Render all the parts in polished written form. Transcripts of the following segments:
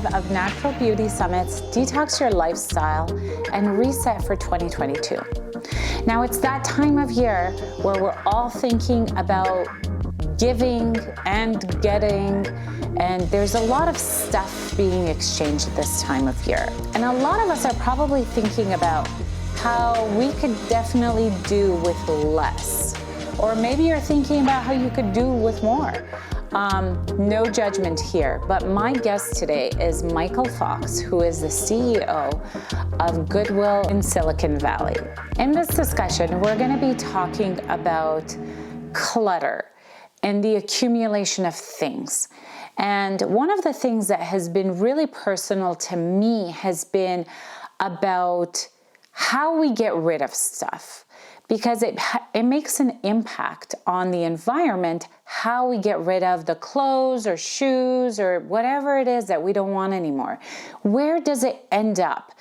5 of Natural Beauty Summit's Detox Your Lifestyle and Reset for 2022. Now it's that time of year where we're all thinking about giving and getting, and there's a lot of stuff being exchanged at this time of year. And a lot of us are probably thinking about how we could definitely do with less. Or maybe you're thinking about how you could do with more. No judgment here, but my guest today is Michael Fox, who is the CEO of GoodWill in Silicon Valley. In this discussion, we're going to be talking about clutter and the accumulation of things. And one of the things that has been really personal to me has been about how we get rid of stuff, because it makes an impact on the environment, how we get rid of the clothes or shoes or whatever it is that we don't want anymore. Where does it end up?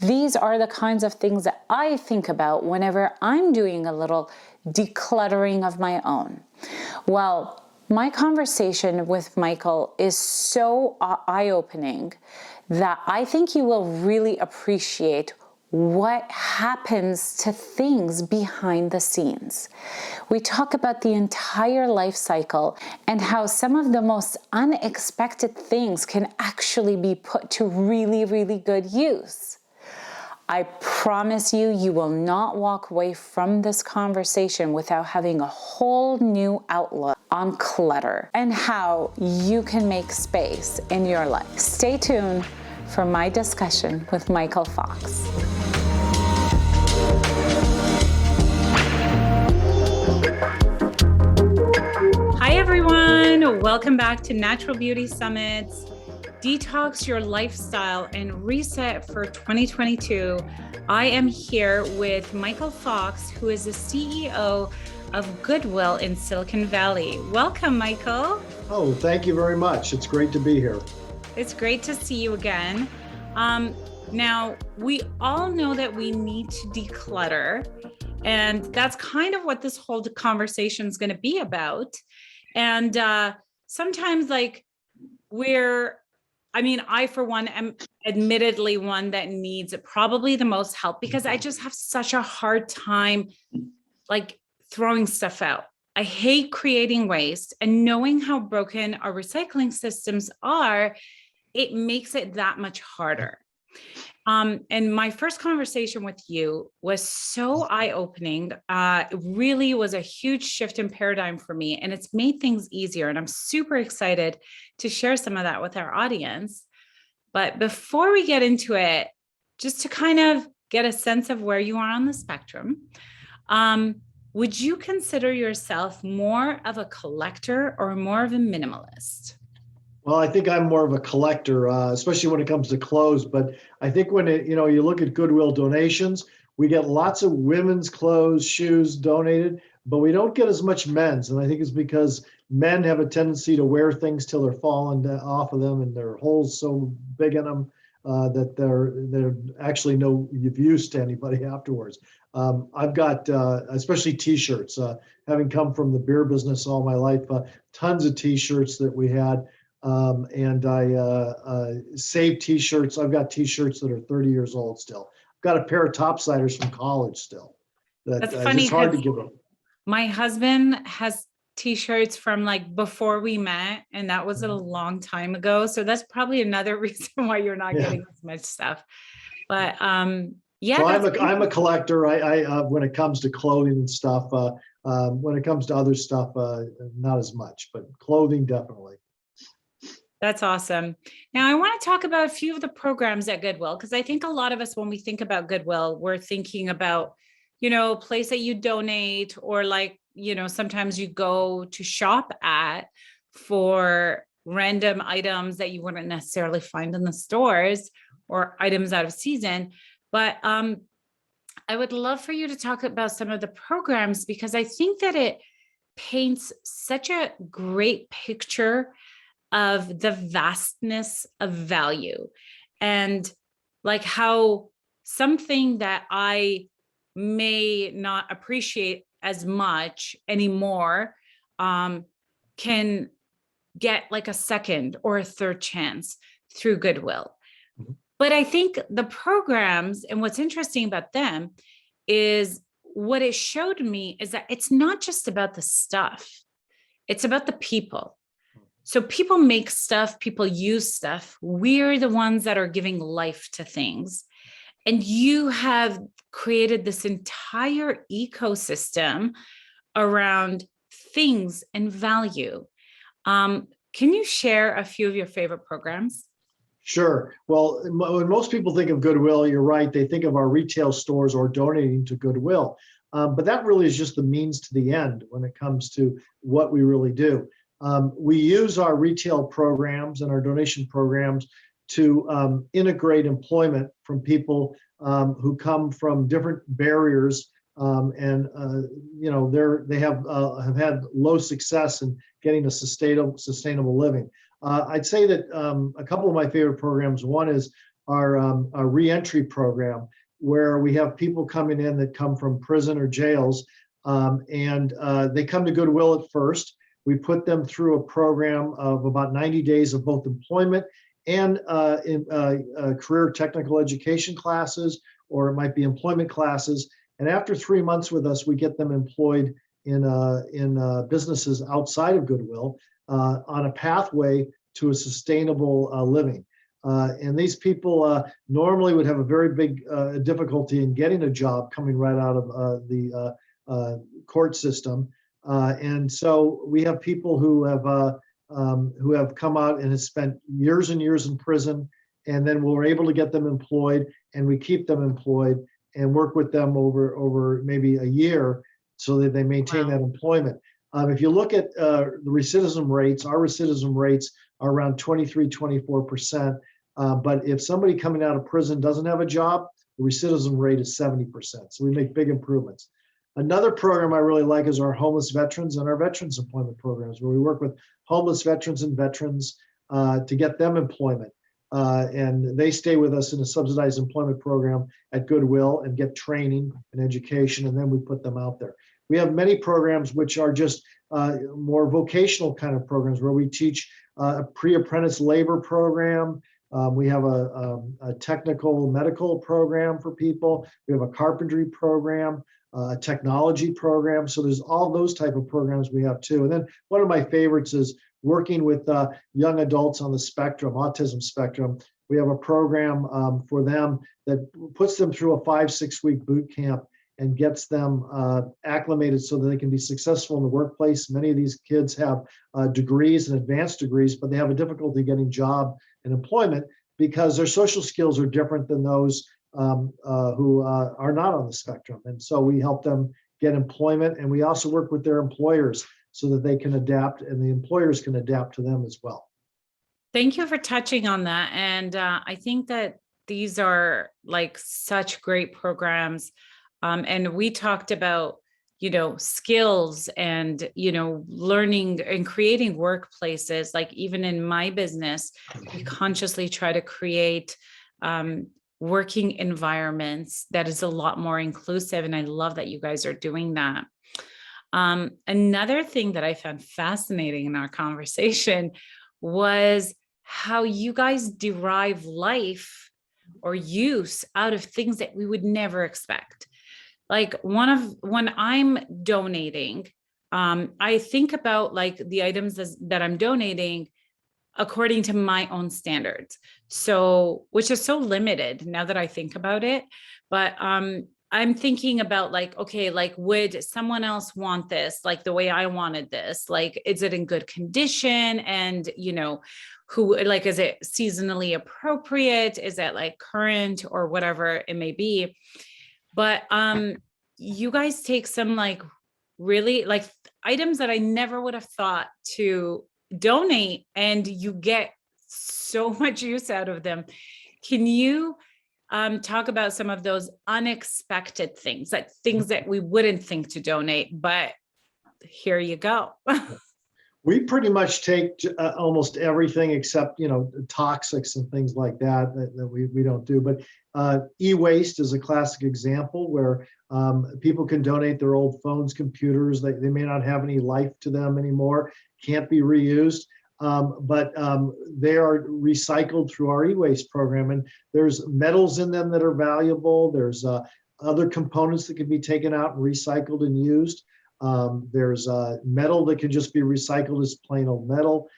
These are the kinds of things that I think about whenever I'm doing a little decluttering of my own. Well, my conversation with Michael is so eye-opening that I think you will really appreciate what happens to things behind the scenes. We talk about the entire life cycle and how some of the most unexpected things can actually be put to really, really good use. I promise you, you will not walk away from this conversation without having a whole new outlook on clutter and how you can make space in your life. Stay tuned for my discussion with Michael Fox. Hi everyone, welcome back to Natural Beauty Summit's Detox Your Lifestyle and Reset for 2022. I am here with Michael Fox, who is the CEO of GoodWill in Silicon Valley. Welcome, Michael. Oh, thank you very much. It's great to be here. It's great to see you again. Now, we all know that we need to declutter, and that's kind of what this whole conversation is going to be about. And sometimes I for one am admittedly one that needs probably the most help because I just have such a hard time throwing stuff out. I hate creating waste, and knowing how broken our recycling systems are, it makes it that much harder. And my first conversation with you was so eye-opening. It really was a huge shift in paradigm for me, and it's made things easier. And I'm super excited to share some of that with our audience. But before we get into it, just to kind of get a sense of where you are on the spectrum, would you consider yourself more of a collector or more of a minimalist? Well, I think I'm more of a collector, especially when it comes to clothes. But I think when you look at Goodwill donations, we get lots of women's clothes, shoes donated, but we don't get as much men's. And I think it's because men have a tendency to wear things till they're falling off of them and their holes so big in them that they're actually no use to anybody afterwards. I've got, especially T-shirts, having come from the beer business all my life, tons of T-shirts that we had. And I save T-shirts. I've got T-shirts that are 30 years old still. I've got a pair of topsiders from college still. That's funny. It's hard to give them. My husband has T-shirts from before we met, and that was a long time ago. So that's probably another reason why you're not getting as much stuff. But yeah. So I'm a collector. I when it comes to clothing and stuff. When it comes to other stuff, not as much, but clothing definitely. That's awesome. Now, I want to talk about a few of the programs at GoodWill, because I think a lot of us, when we think about GoodWill, we're thinking about, a place that you donate, or sometimes you go to shop at for random items that you wouldn't necessarily find in the stores or items out of season. But I would love for you to talk about some of the programs, because I think that it paints such a great picture of the vastness of value, and how something that I may not appreciate as much anymore can get a second or a third chance. through Goodwill. Mhm. But I think the programs, and what's interesting about them is what it showed me is that it's not just about the stuff, it's about the people. So people make stuff, people use stuff. We're the ones that are giving life to things. And you have created this entire ecosystem around things and value. Can you share a few of your favorite programs? Sure. Well, when most people think of Goodwill, you're right. They think of our retail stores or donating to Goodwill. But that really is just the means to the end when it comes to what we really do. We use our retail programs and our donation programs to integrate employment from people who come from different barriers, and they have had low success in getting a sustainable living. I'd say that a couple of my favorite programs. One is our reentry program, where we have people coming in that come from prison or jails, and they come to Goodwill at first. We put them through a program of about 90 days of both employment and career technical education classes, or it might be employment classes. And after 3 months with us, we get them employed in businesses outside of Goodwill on a pathway to a sustainable living. And these people normally would have a very big difficulty in getting a job coming right out of the court system. And so we have people who have come out and have spent years and years in prison, and then we're able to get them employed, and we keep them employed and work with them over maybe a year so that they maintain that employment. If you look at the recidivism rates, our recidivism rates are around 23, 24%. But if somebody coming out of prison doesn't have a job, the recidivism rate is 70%. So we make big improvements. Another program I really like is our homeless veterans and our veterans employment programs, where we work with homeless veterans and veterans to get them employment. And they stay with us in a subsidized employment program at Goodwill and get training and education, and then we put them out there. We have many programs which are just more vocational kind of programs, where we teach a pre-apprentice labor program. We have a technical medical program for people. We have a carpentry program, a technology program. So there's all those type of programs we have too. And then one of my favorites is working with young adults on the spectrum, autism spectrum. We have a program for them that puts them through a 5-6 week boot camp and gets them acclimated so that they can be successful in the workplace. Many of these kids have degrees and advanced degrees, but they have a difficulty getting job and employment because their social skills are different than those who are not on the spectrum. And so we help them get employment, and we also work with their employers so that they can adapt and the employers can adapt to them as well. Thank you for touching on that. And I think that these are like such great programs. And we talked about, skills and, learning and creating workplaces. Like even in my business, we consciously try to create working environments that is a lot more inclusive. And I love that you guys are doing that. Another thing that I found fascinating in our conversation was how you guys derive life or use out of things that we would never expect. Like when I'm donating, I think about like the items that I'm donating according to my own standards. So, which is so limited now that I think about it. But I'm thinking about like, okay, like would someone else want this like the way I wanted this? Like, is it in good condition? And, who, like, is it seasonally appropriate? Is it like current or whatever it may be? But you guys take some like really like items that I never would have thought to donate, and you get so much use out of them. Can you talk about some of those unexpected things, like things that we wouldn't think to donate, but here you go. We pretty much take almost everything except, toxics and things like that we don't do. But e-waste is a classic example where people can donate their old phones, computers. They may not have any life to them anymore, can't be reused. but they are recycled through our e-waste program. And there's metals in them that are valuable. There's other components that can be taken out and recycled and used. There's metal that can just be recycled as plain old metal.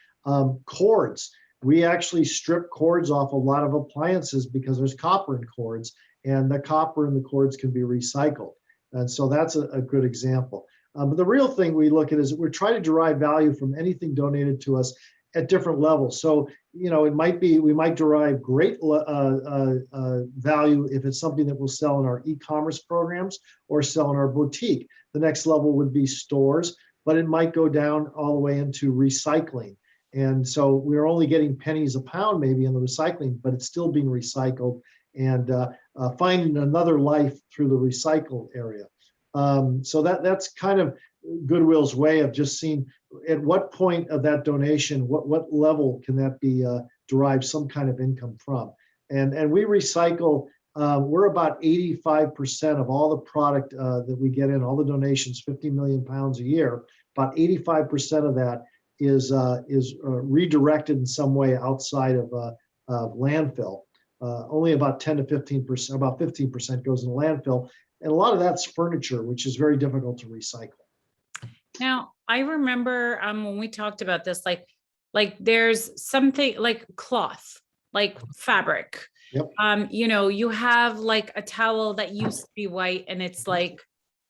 Cords. We actually strip cords off a lot of appliances because there's copper in cords, and the copper in the cords can be recycled. And so that's a good example. But the real thing we look at is we're trying to derive value from anything donated to us at different levels. So, it might be, we might derive great value if it's something that we'll sell in our e-commerce programs or sell in our boutique. The next level would be stores, but it might go down all the way into recycling. And so we're only getting pennies a pound maybe in the recycling, but it's still being recycled and finding another life through the recycle area. So that's kind of GoodWill's way of just seeing at what point of that donation, what level can that be derived some kind of income from. And we recycle, we're about 85% of all the product that we get in, all the donations, 50 million pounds a year, about 85% of that is redirected in some way outside of landfill. Only about 10 to 15%, about 15% goes in landfill. And a lot of that's furniture, which is very difficult to recycle. Now, I remember when we talked about this, like there's something like cloth, like fabric. Yep. You have like a towel that used to be white and it's like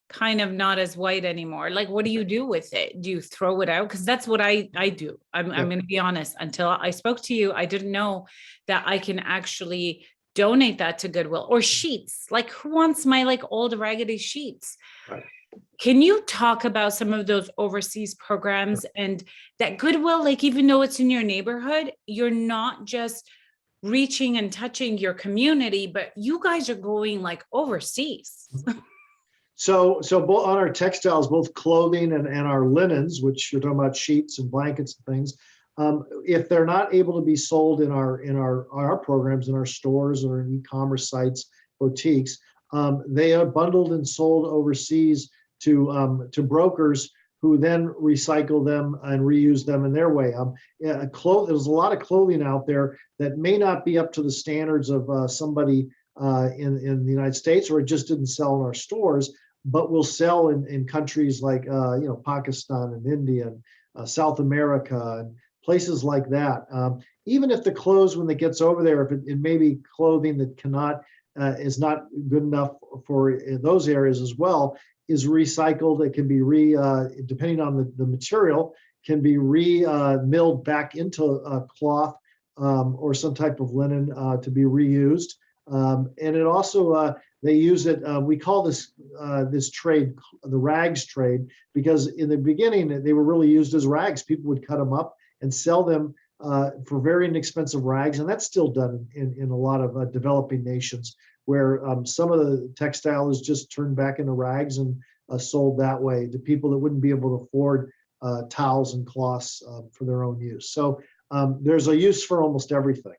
kind of not as white anymore. Like, what do you do with it? Do you throw it out? Because that's what I do. I'm going to be honest. Until I spoke to you, I didn't know that I can actually donate that to GoodWill. Or sheets. Like, who wants my like old raggedy sheets? Right. Can you talk about some of those overseas programs and that GoodWill, like, even though it's in your neighborhood, you're not just reaching and touching your community, but you guys are going like overseas. So both on our textiles, both clothing and our linens, which you're talking about sheets and blankets and things, if they're not able to be sold in our programs, in our stores or in e-commerce sites, boutiques, they are bundled and sold overseas to brokers who then recycle them and reuse them in their way. There's a lot of clothing out there that may not be up to the standards of somebody in the United States, or it just didn't sell in our stores, but will sell in countries like Pakistan and India and South America and places like that. Even if the clothes, when it gets over there, if it may be clothing that is not good enough for those areas as well, is recycled. It can be depending on the material, can be milled back into cloth or some type of linen to be reused. And it also, they use it, we call this trade the rags trade, because in the beginning they were really used as rags. People would cut them up and sell them for very inexpensive rags. And that's still done in a lot of developing nations, where some of the textile is just turned back into rags and sold that way to people that wouldn't be able to afford towels and cloths for their own use. So there's a use for almost everything.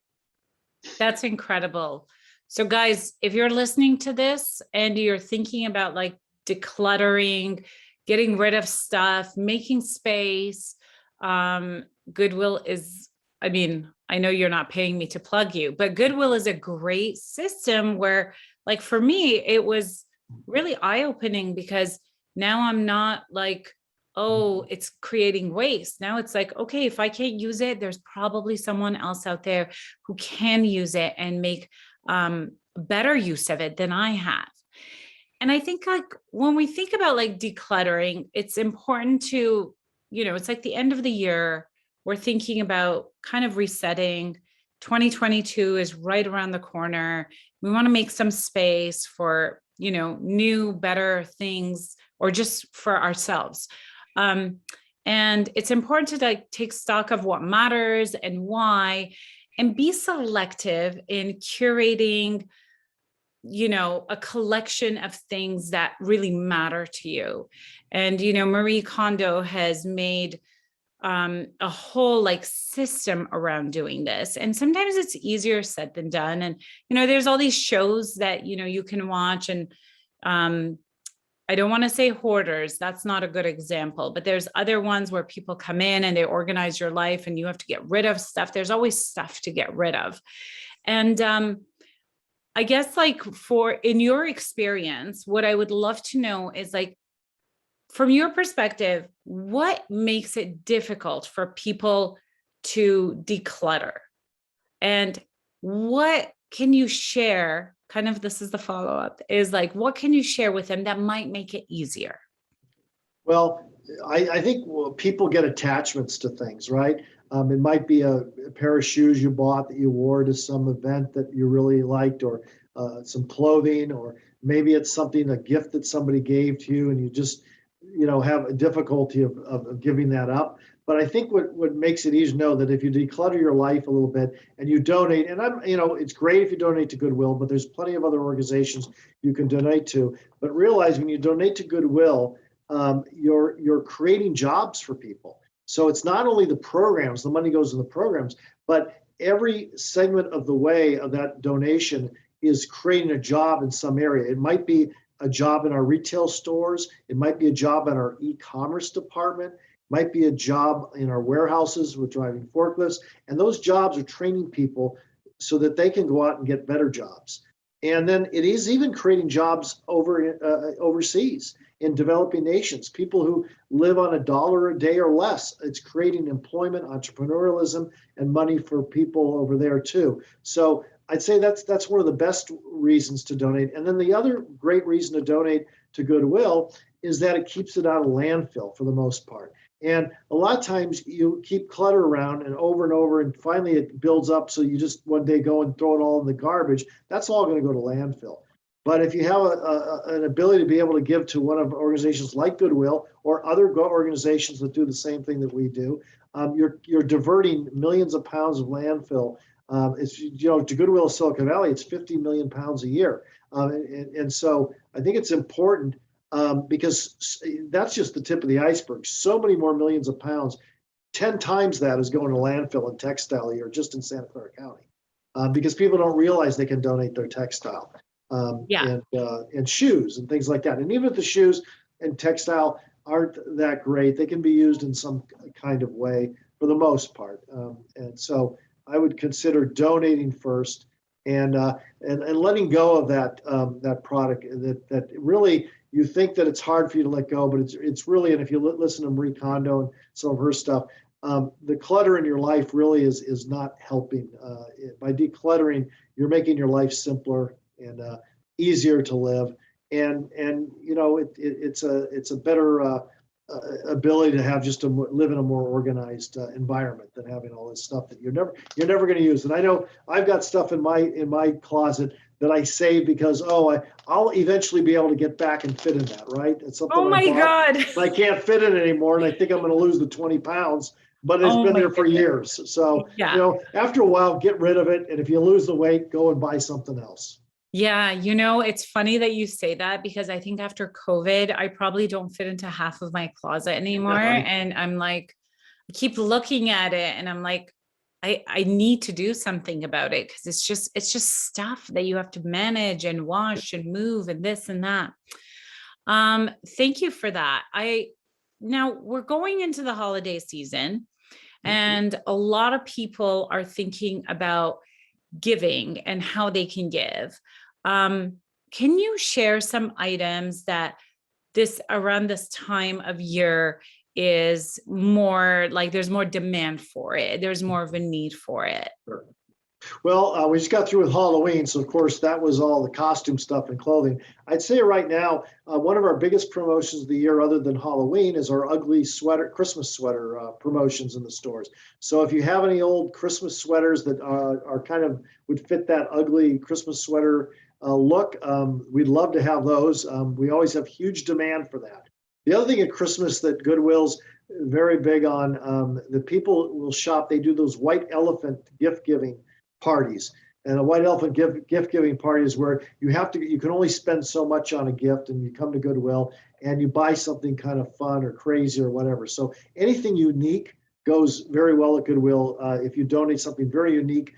That's incredible. So guys, if you're listening to this and you're thinking about like decluttering, getting rid of stuff, making space, GoodWill is, I know you're not paying me to plug you, but GoodWill is a great system where, like, for me, it was really eye-opening, because now I'm not like, oh, it's creating waste. Now it's like, okay, if I can't use it, there's probably someone else out there who can use it and make better use of it than I have. And I think, like, when we think about like decluttering, it's important to, it's like the end of the year. We're thinking about kind of resetting. 2022 is right around the corner. We want to make some space for, new, better things, or just for ourselves. And it's important to like take stock of what matters and why, and be selective in curating, a collection of things that really matter to you. And, Marie Kondo has made a whole like system around doing this. And sometimes it's easier said than done. And, there's all these shows that, you can watch, and I don't want to say hoarders. That's not a good example, but there's other ones where people come in and they organize your life and you have to get rid of stuff. There's always stuff to get rid of. And I guess like in your experience, what I would love to know is like, from your perspective, what makes it difficult for people to declutter? And what can you share? Kind of, this is the follow-up, is like, what can you share with them that might make it easier? Well, I think people get attachments to things, right? It might be a pair of shoes you bought that you wore to some event that you really liked, or some clothing, or maybe it's something, a gift that somebody gave to you, and you just, have a difficulty of giving that up. But I think what makes it easy to know that if you declutter your life a little bit and you donate, and it's great if you donate to GoodWill, but there's plenty of other organizations you can donate to. But realize when you donate to GoodWill, you're creating jobs for people. So it's not only the programs, the money goes in the programs, but every segment of the way of that donation is creating a job in some area. It might be a job in our retail stores. It might be a job in our e-commerce department. Might be a job in our warehouses with driving forklifts. And those jobs are training people so that they can go out and get better jobs. And then it is even creating jobs overseas in developing nations, people who live on $1 a day or less. It's creating employment, entrepreneurialism, and money for people over there too. So I'd say that's one of the best reasons to donate. And then the other great reason to donate to GoodWill is that it keeps it out of landfill for the most part. And a lot of times you keep clutter around and over, and finally it builds up. So you just one day go and throw it all in the garbage. That's all going to go to landfill. But if you have an ability to be able to give to one of organizations like GoodWill or other organizations that do the same thing that we do, you're diverting millions of pounds of landfill. It's to GoodWill of Silicon Valley, it's 50 million pounds a year, and so I think it's important. Because that's just the tip of the iceberg. So many more millions of pounds, 10 times that is going to landfill and textile a year just in Santa Clara County, because people don't realize they can donate their textile and shoes and things like that. And even if the shoes and textile aren't that great, they can be used in some kind of way for the most part. And so I would consider donating first and letting go of that product that really. You think that it's hard for you to let go, but it's really, and if you listen to Marie Kondo and some of her stuff, the clutter in your life really is not helping. By decluttering, you're making your life simpler and easier to live, and it's a better ability to have just to live in a more organized environment than having all this stuff that you're never going to use. And I know I've got stuff in my closet that I save because I'll eventually be able to get back and fit in that, right? It's something. Oh my God! I can't fit in it anymore, and I think I'm going to lose the 20 pounds. But it's been there for years. So after a while, get rid of it, and if you lose the weight, go and buy something else. Yeah, it's funny that you say that because I think after COVID, I probably don't fit into half of my closet anymore. And I'm like, I keep looking at it and I'm like, I need to do something about it because it's just stuff that you have to manage and wash and move and this and that. Thank you for that. Now we're going into the holiday season and a lot of people are thinking about giving and how they can give. Can you share some items that around this time of year is more like there's more demand for it? There's more of a need for it. Sure. Well, we just got through with Halloween, so of course that was all the costume stuff and clothing. I'd say right now, one of our biggest promotions of the year, other than Halloween, is our ugly Christmas sweater promotions in the stores. So if you have any old Christmas sweaters that are kind of would fit that ugly Christmas sweater look, we'd love to have those. We always have huge demand for that. The other thing at Christmas that GoodWill's very big on, the people will shop. They do those white elephant gift giving parties, and a white elephant gift giving party is where you can only spend so much on a gift, and you come to GoodWill and you buy something kind of fun or crazy or whatever. So anything unique goes very well at GoodWill. If you donate something very unique,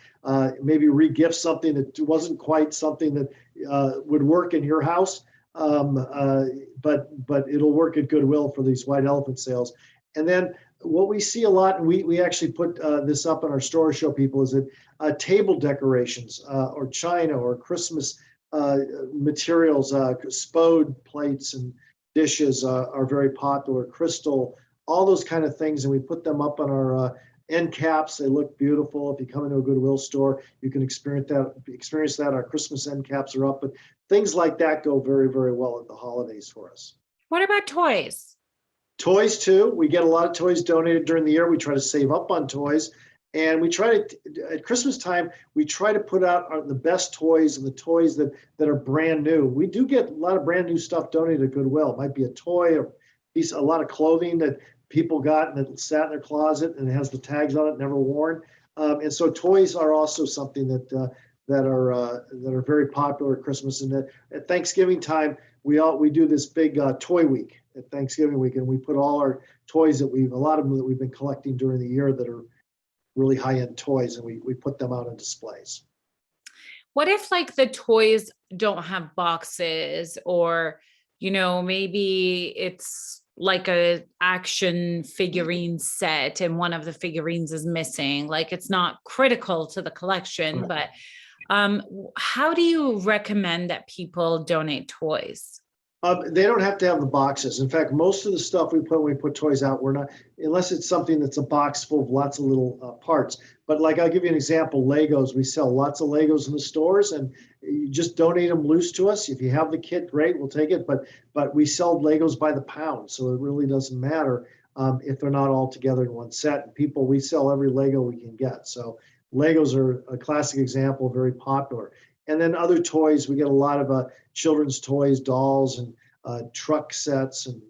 maybe re-gift something that wasn't quite something that would work in your house, but it'll work at Goodwill for these white elephant sales. And then what we see a lot, and we actually put this up on our store to show people, is that table decorations or china or Christmas materials, spode plates and dishes are very popular, crystal, all those kind of things. And we put them up on our end caps. They look beautiful. If you come into a Goodwill store, you can experience that. Our Christmas end caps are up, but things like that go very, very well at the holidays for us. What about toys? Toys too. We get a lot of toys donated during the year. We try to save up on toys. And we try to, at Christmas time, we try to put out the best toys and the toys that are brand new. We do get a lot of brand new stuff donated at Goodwill. It might be a toy or a lot of clothing that people got and that sat in their closet and it has the tags on it, never worn. And so toys are also something that are very popular at Christmas. And at Thanksgiving time, we do this big toy week at Thanksgiving week, and we put all our toys a lot of them that we've been collecting during the year that are really high-end toys, and we put them out on displays. What if like the toys don't have boxes, or, maybe it's like a action figurine set and one of the figurines is missing, like it's not critical to the collection, Right. But how do you recommend that people donate toys? They don't have to have the boxes. In fact, most of the stuff when we put toys out, we're not, unless it's something that's a box full of lots of little parts. But like, I'll give you an example, Legos. We sell lots of Legos in the stores, and you just donate them loose to us. If you have the kit, great, we'll take it. But we sell Legos by the pound, so it really doesn't matter if they're not all together in one set. We sell every Lego we can get. So Legos are a classic example, very popular. And then other toys, we get a lot of children's toys, dolls, and truck sets, and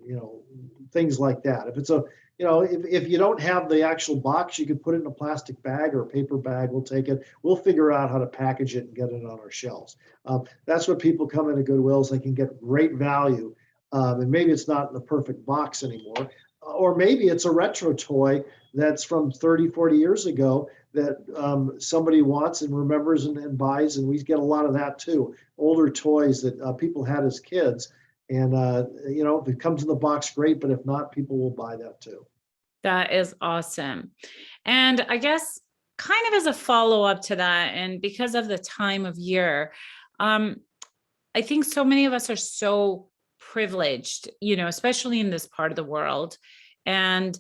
things like that. If it's if you don't have the actual box, you could put it in a plastic bag or a paper bag. We'll take it. We'll figure out how to package it and get it on our shelves. That's what people come into Goodwill's. They can get great value, and maybe it's not in the perfect box anymore, or maybe it's a retro toy that's from 30, 40 years ago that somebody wants and remembers and buys, and we get a lot of that too. Older toys that people had as kids, and if it comes in the box, great, but if not, people will buy that too. That is awesome. And I guess kind of as a follow-up to that, and because of the time of year, I think so many of us are so privileged, especially in this part of the world. And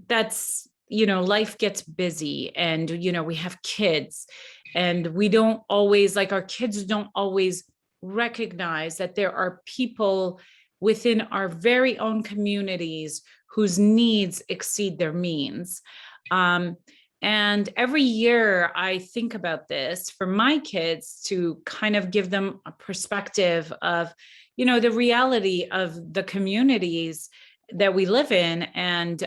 that's, life gets busy, and, we have kids, and we don't always, like, our kids don't always recognize that there are people within our very own communities whose needs exceed their means. And every year I think about this for my kids to kind of give them a perspective of, the reality of the communities that we live in. And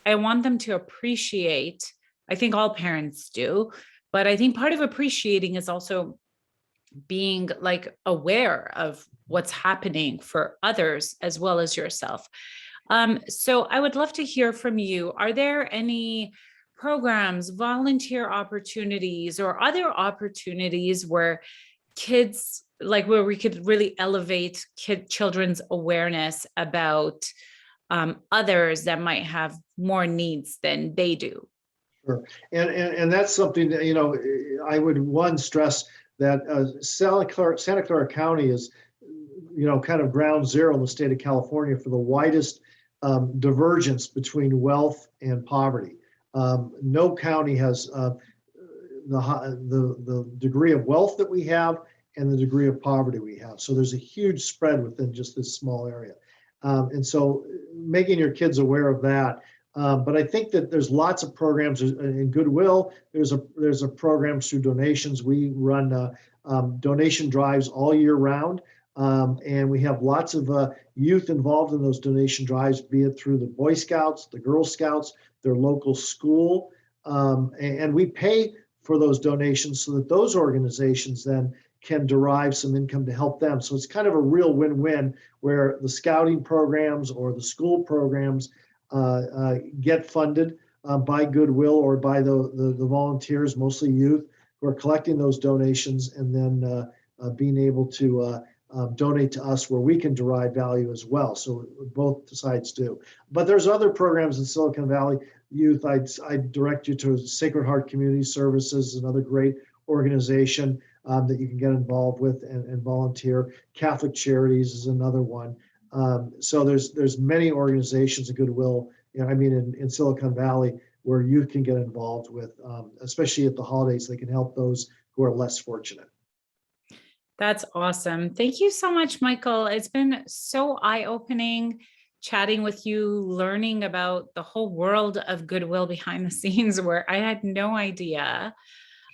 I want them to appreciate, I think all parents do, but I think part of appreciating is also being like aware of what's happening for others as well as yourself. So I would love to hear from you. Are there any programs, volunteer opportunities, or other opportunities where kids, like where we could really elevate children's awareness about others that might have more needs than they do? Sure. And that's something that, I would stress that Santa Clara County is, kind of ground zero in the state of California for the widest divergence between wealth and poverty. No county has the degree of wealth that we have and the degree of poverty we have. So there's a huge spread within just this small area. And so making your kids aware of that. But I think that there's lots of programs in Goodwill. There's a program through donations. We run donation drives all year round. And we have lots of youth involved in those donation drives, be it through the Boy Scouts, the Girl Scouts, their local school. And we pay for those donations so that those organizations then can derive some income to help them. So it's kind of a real win-win where the scouting programs or the school programs get funded by Goodwill or by the volunteers, mostly youth, who are collecting those donations and then being able to donate to us where we can derive value as well. So both sides do. But there's other programs in Silicon Valley Youth. I'd direct you to Sacred Heart Community Services, another great organization that you can get involved with and volunteer. Catholic Charities is another one. So there's many organizations of goodwill, in Silicon Valley where you can get involved with, especially at the holidays. They can help those who are less fortunate. That's awesome. Thank you so much, Michael. It's been so eye-opening chatting with you, learning about the whole world of goodwill behind the scenes where I had no idea.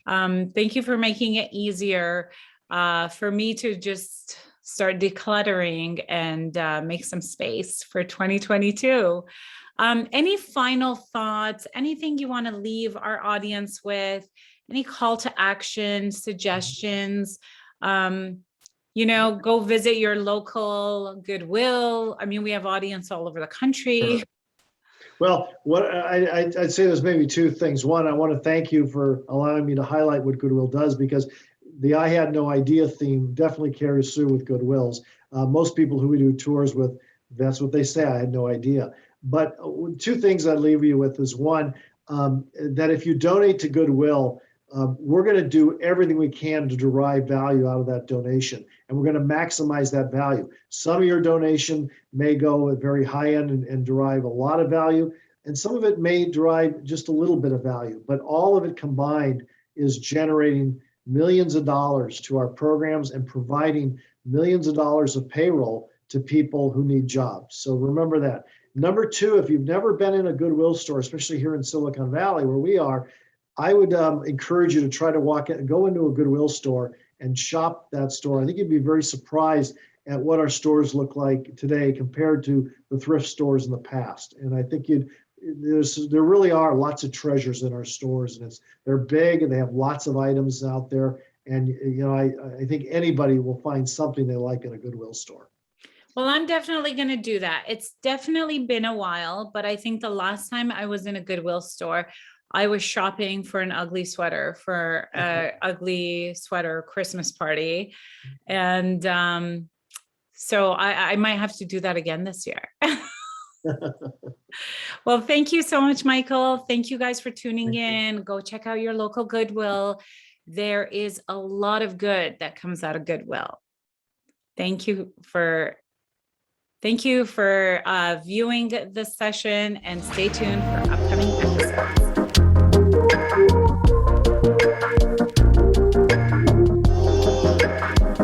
Thank you for making it easier for me to just start decluttering and make some space for 2022. Any final thoughts, anything you want to leave our audience with, any call to action, suggestions? Go visit your local Goodwill. We have audience all over the country. Well, what I'd say there's maybe two things. One, I want to thank you for allowing me to highlight what Goodwill does, because the I had no idea theme definitely carries through with Goodwills. Most people who we do tours with, that's what they say, I had no idea. But two things I'd leave you with is one, that if you donate to Goodwill, we're going to do everything we can to derive value out of that donation, and we're going to maximize that value. Some of your donation may go at very high end and derive a lot of value, and some of it may derive just a little bit of value, but all of it combined is generating millions of dollars to our programs and providing millions of dollars of payroll to people who need jobs. So remember that. Number two, if you've never been in a Goodwill store, especially here in Silicon Valley where we are, I would encourage you to try to go into a Goodwill store and shop that store. I think you'd be very surprised at what our stores look like today compared to the thrift stores in the past. And I think there really are lots of treasures in our stores, and they're big and they have lots of items out there. And I think anybody will find something they like in a Goodwill store. Well, I'm definitely going to do that. It's definitely been a while, but I think the last time I was in a Goodwill store, I was shopping for an ugly sweater for an ugly sweater Christmas party. And so I might have to do that again this year. Well, thank you so much, Michael. Thank you guys for tuning in. Go check out your local Goodwill. There is a lot of good that comes out of Goodwill. Thank you for viewing this session, and stay tuned for updates.